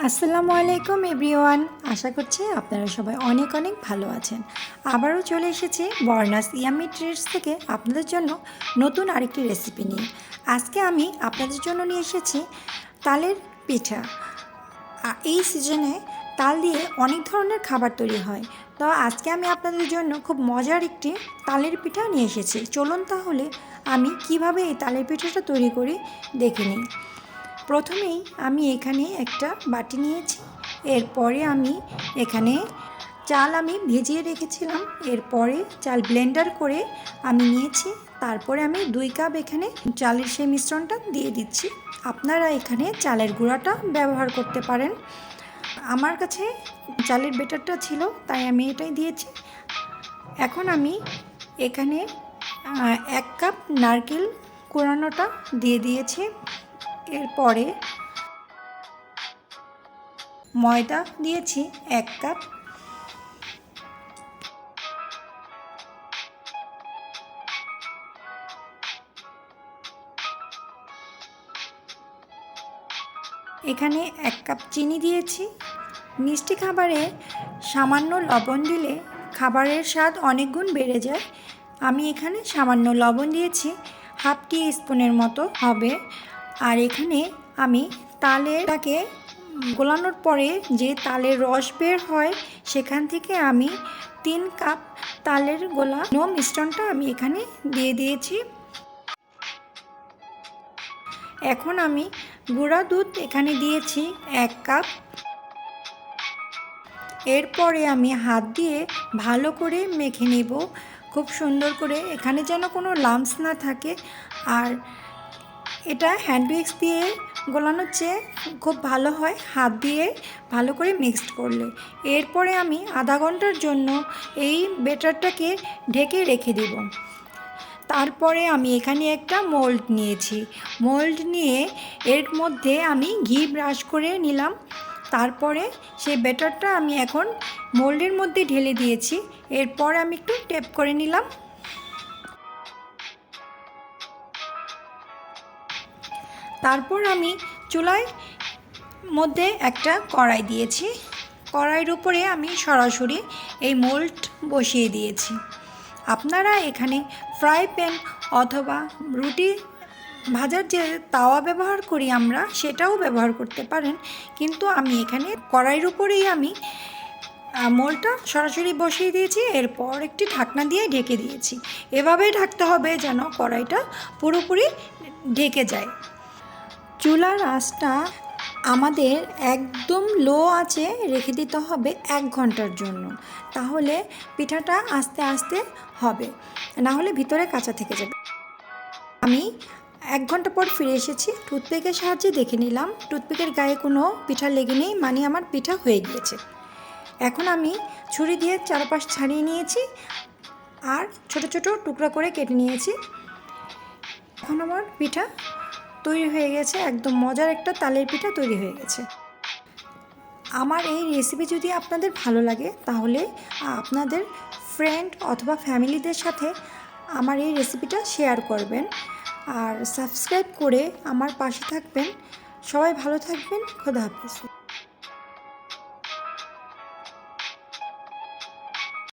আসসালামু আলাইকুম এভরিওয়ান। আশা করছি আপনারা সবাই অনেক অনেক ভালো আছেন। আবারও চলে এসেছি বর্ণাস ইয়ামি ট্রিটস থেকে আপনাদের জন্য নতুন আরেকটি রেসিপি নিয়ে। আজকে আমি আপনাদের জন্য নিয়ে এসেছি তালের পিঠা। এই সিজনে তাল দিয়ে অনেক ধরনের খাবার তৈরি হয়, তো আজকে আমি আপনাদের জন্য খুব মজার একটি তালের পিঠা নিয়ে এসেছি। চলুন তাহলে আমি কিভাবে এই তালের পিঠাটা তৈরি করি দেখে নিই। প্রথমেই আমি এখানে একটা বাটি নিয়েছি। এরপরে আমি এখানে চাল ভিজিয়ে রেখেছিলাম। এরপরে চাল ব্লেন্ডার করে আমি নিয়েছি। তারপরে আমি 2 কাপ এখানে চালের সেই মিশ্রণটা দিয়ে দিচ্ছি। আপনারা এখানে চালের গুঁড়াটা ব্যবহার করতে পারেন। আমার কাছে চালের বেটারটা ছিল, তাই আমি এটাই দিয়েছি। এখন আমি এখানে 1 কাপ নারকেল কোরানোটা দিয়ে দিয়েছি। এরপরে ময়দা দিয়েছি 1 কাপ। এখানে 1 কাপ চিনি দিয়েছি। মিষ্টি খাবারে সামান্য লবণ দিলে খাবারের স্বাদ অনেক গুণ বেড়ে যায়। আমি এখানে সামান্য লবণ দিয়েছি, হাফ টি স্পুনের মতো হবে। আর এখানে আমি তালেরটাকে গোলানোর পরে যে তালের রস বের হয় সেখান থেকে আমি 3 কাপ তালের গোলানো মিশ্রণটা আমি এখানে দিয়ে দিয়েছি। এখন আমি গুঁড়া দুধ এখানে দিয়েছি 1 কাপ। এরপরে আমি হাত দিয়ে ভালো করে মেখে নেব, খুব সুন্দর করে, এখানে যেন কোনো লাম্পস না থাকে। আর এটা হ্যান্ড উইক্স দিয়ে গোলানোর চেয়ে খুব ভালো হয় হাত দিয়ে ভালো করে মিক্সড করলে। এরপরে আমি আধা ঘন্টার জন্য এই বেটারটাকে ঢেকে রেখে দেব। তারপরে আমি এখানে একটা মোল্ড নিয়েছি। মোল্ড নিয়ে এর মধ্যে আমি ঘি ব্রাশ করে নিলাম। তারপরে সেই ব্যাটারটা আমি এখন মোল্ডের মধ্যে ঢেলে দিয়েছি। এরপর আমি একটু ট্যাপ করে নিলাম। তারপর আমি চুলায় মধ্যে একটা কড়াই দিয়েছি। কড়াইয়ের উপরে আমি সরাসরি এই মোল্ড বসিয়ে দিয়েছি। আপনারা এখানে ফ্রাই প্যান অথবা রুটি ভাজার যে তাওয়া ব্যবহার করি আমরা, সেটাও ব্যবহার করতে পারেন, কিন্তু আমি এখানে কড়াইয়ের উপরেই আমি মোল্ডটা সরাসরি বসিয়ে দিয়েছি। এরপর একটি ঢাকনা দিয়ে ঢেকে দিয়েছি। এভাবেই ঢাকতে হবে যেন কড়াইটা পুরোপুরি ঢেকে যায়। চুলার আঁচটা আমাদের একদম লো আঁচে রেখে দিতে হবে 1 ঘন্টার জন্য, তাহলে পিঠাটা আস্তে আস্তে হবে, না হলে ভিতরে কাঁচা থেকে যাবে। আমি 1 ঘন্টা পর ফিরে এসেছি। টুথপিকের সাহায্যে দেখে নিলাম, টুথপিকের গায়ে কোনো পিঠা লেগে নেই, মানে আমার পিঠা হয়ে গিয়েছে। এখন আমি ছুরি দিয়ে চারপাশ ছাড়িয়ে নিয়েছি আর ছোট ছোট টুকরা করে কেটে নিয়েছি। এখন আমার পিঠা তৈরি হয়ে গেছে, একদম মজার একটা তালের পিঠা তৈরি হয়ে গেছে। আমার এই রেসিপি যদি আপনাদের ভালো লাগে তাহলে আপনাদের ফ্রেন্ড অথবা ফ্যামিলিদের সাথে আমার এই রেসিপিটা শেয়ার করবেন আর সাবস্ক্রাইব করে আমার পাশে থাকবেন। সবাই ভালো থাকবেন। খোদা হাফেজ।